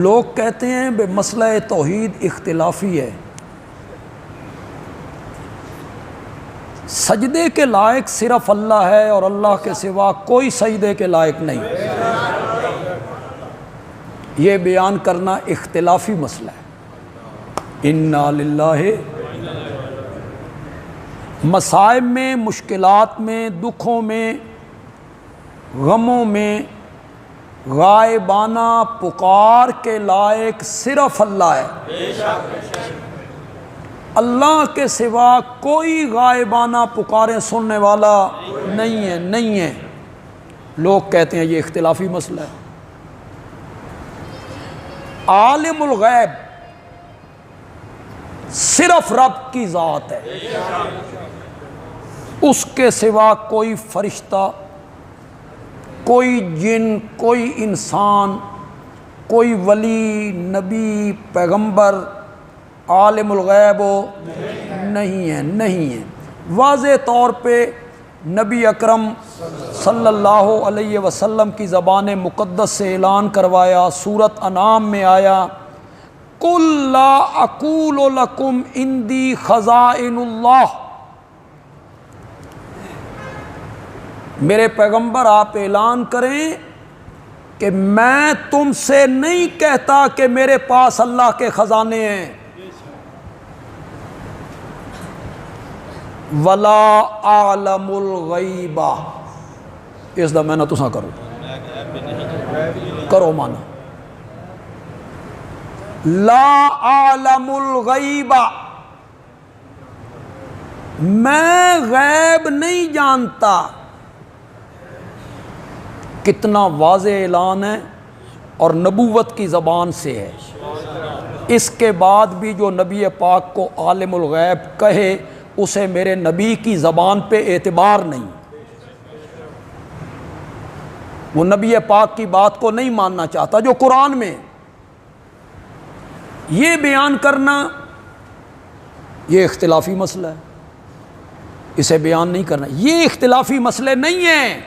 لوگ کہتے ہیں بے مسئلہ توحید اختلافی ہے، سجدے کے لائق صرف اللہ ہے اور اللہ کے سوا کوئی سجدے کے لائق نہیں۔ یہ بیان کرنا اختلافی مسئلہ ہے۔ انا للہ، مصائب میں، مشکلات میں، دکھوں میں، غموں میں غائبانہ پکار کے لائق صرف اللہ ہے۔ اللہ کے سوا کوئی غائبانہ پکاریں سننے والا نہیں ہے۔ لوگ کہتے ہیں یہ اختلافی مسئلہ ہے۔ عالم الغیب صرف رب کی ذات ہے، اس کے سوا کوئی فرشتہ، کوئی جن، کوئی انسان، کوئی ولی، نبی، پیغمبر عالم الغیب نہیں ہے۔ واضح طور پہ نبی اکرم صلی اللہ علیہ وسلم کی زبان مقدس سے اعلان کروایا، سورۃ انعام میں آیا، قُل لَا أَقُولُ لَكُمْ عِندِي خَزَائِنُ اللَّهِ۔ میرے پیغمبر آپ اعلان کریں کہ میں تم سے نہیں کہتا کہ میرے پاس اللہ کے خزانے ہیں، وَلَا أَعْلَمُ الْغَيْبَ۔ اس دا میں نہ تساں کرو مانا، لا أعلم الغیب، میں غیب نہیں جانتا۔ کتنا واضح اعلان ہے اور نبوت کی زبان سے ہے۔ اس کے بعد بھی جو نبی پاک کو عالم الغیب کہے اسے میرے نبی کی زبان پہ اعتبار نہیں، وہ نبی پاک کی بات کو نہیں ماننا چاہتا جو قرآن میں۔ یہ بیان کرنا یہ اختلافی مسئلہ ہے، اسے بیان نہیں کرنا۔ یہ اختلافی مسئلے نہیں ہیں،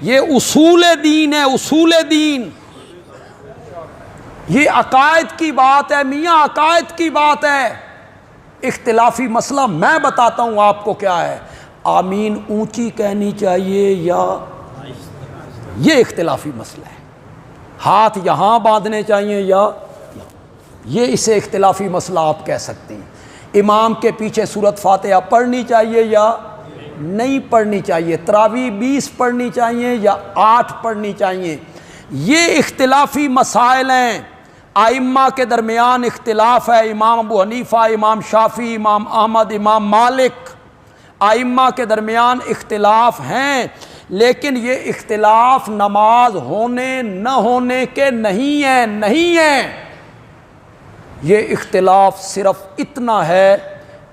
یہ اصول دین ہے، اصول دین۔ یہ عقائد کی بات ہے میاں، عقائد کی بات ہے۔ اختلافی مسئلہ میں بتاتا ہوں آپ کو کیا ہے۔ آمین اونچی کہنی چاہیے یا، یہ اختلافی مسئلہ ہے۔ ہاتھ یہاں باندھنے چاہیے یا، یہ اسے اختلافی مسئلہ آپ کہہ سکتے ہیں۔ امام کے پیچھے سورۃ فاتحہ پڑھنی چاہیے یا نہیں پڑھنی چاہیے، تراویح 20 پڑھنی چاہیے یا 8 پڑھنی چاہیے، یہ اختلافی مسائل ہیں۔ ائمہ کے درمیان اختلاف ہے، امام ابو حنیفہ، امام شافعی، امام احمد، امام مالک، ائمہ کے درمیان اختلاف ہیں، لیکن یہ اختلاف نماز ہونے نہ ہونے کے نہیں ہیں۔ یہ اختلاف صرف اتنا ہے،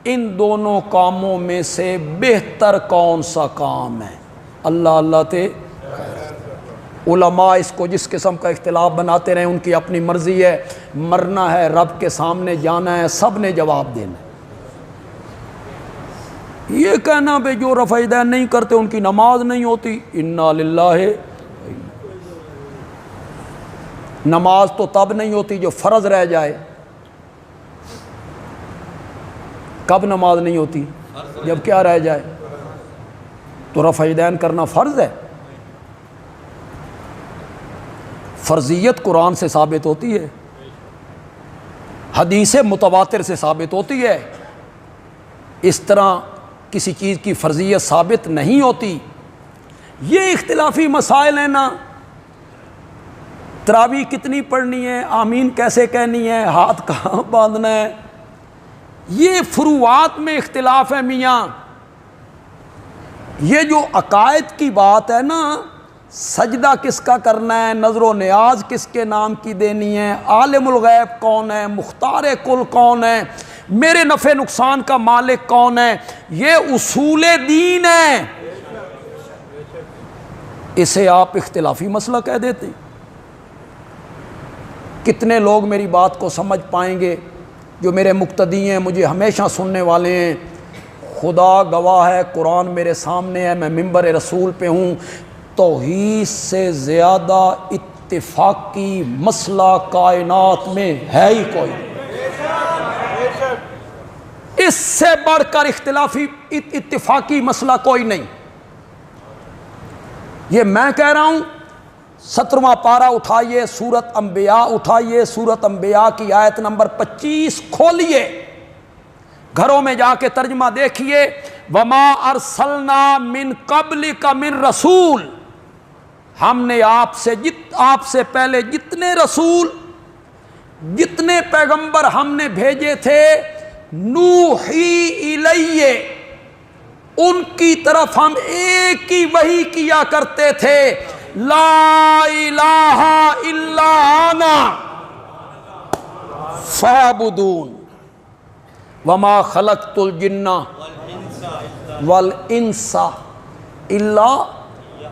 ان دونوں کاموں میں سے بہتر کون سا کام ہے؟ اللہ تے علماء اس کو جس قسم کا اختلاف بناتے رہے، ان کی اپنی مرضی ہے، مرنا ہے، رب کے سامنے جانا ہے، سب نے جواب دینا ہے۔ یہ کہنا بے جو رفع یدین نہیں کرتے ان کی نماز نہیں ہوتی، انا للہ۔ نماز تو تب نہیں ہوتی جو فرض رہ جائے۔ کب نماز نہیں ہوتی؟ جب کیا رہ جائے؟ تو رفع یدین کرنا فرض ہے۔ فرضیت قرآن سے ثابت ہوتی ہے، حدیث متواتر سے ثابت ہوتی ہے، اس طرح کسی چیز کی فرضیت ثابت نہیں ہوتی۔ یہ اختلافی مسائل ہیں نا، تراویح کتنی پڑھنی ہے، آمین کیسے کہنی ہے، ہاتھ کہاں باندھنا ہے، یہ فروعات میں اختلاف ہے میاں۔ یہ جو عقائد کی بات ہے نا، سجدہ کس کا کرنا ہے، نظر و نیاز کس کے نام کی دینی ہے، عالم الغیب کون ہے، مختار کل کون ہے، میرے نفع نقصان کا مالک کون ہے، یہ اصول دین ہے۔ اسے آپ اختلافی مسئلہ کہہ دیتے ہیں۔ کتنے لوگ میری بات کو سمجھ پائیں گے جو میرے مقتدی ہیں، مجھے ہمیشہ سننے والے ہیں؟ خدا گواہ ہے، قرآن میرے سامنے ہے، میں منبر رسول پہ ہوں، توحید سے زیادہ اتفاقی مسئلہ کائنات میں ہے ہی کوئی نہیں، اس سے بڑھ کر اختلافی اتفاقی مسئلہ کوئی نہیں۔ یہ میں کہہ رہا ہوں، 17واں پارہ اٹھائیے، سورۃ انبیاء اٹھائیے، سورۃ انبیاء کی آیت نمبر 25 کھولیے، گھروں میں جا کے ترجمہ دیکھیے۔ وما ارسلنا من قبلک من رسول، ہم نے آپ سے پہلے جتنے رسول، جتنے پیغمبر ہم نے بھیجے تھے، نوحی الیہ، ان کی طرف ہم ایک ہی وحی کیا کرتے تھے، لا الہ الا انا فاعبدون وما خلقت الجن والانس الا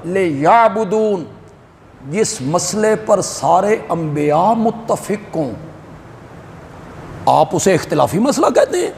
لیعبدون۔ جس مسئلے پر سارے انبیاء متفق ہوں، آپ اسے اختلافی مسئلہ کہتے ہیں؟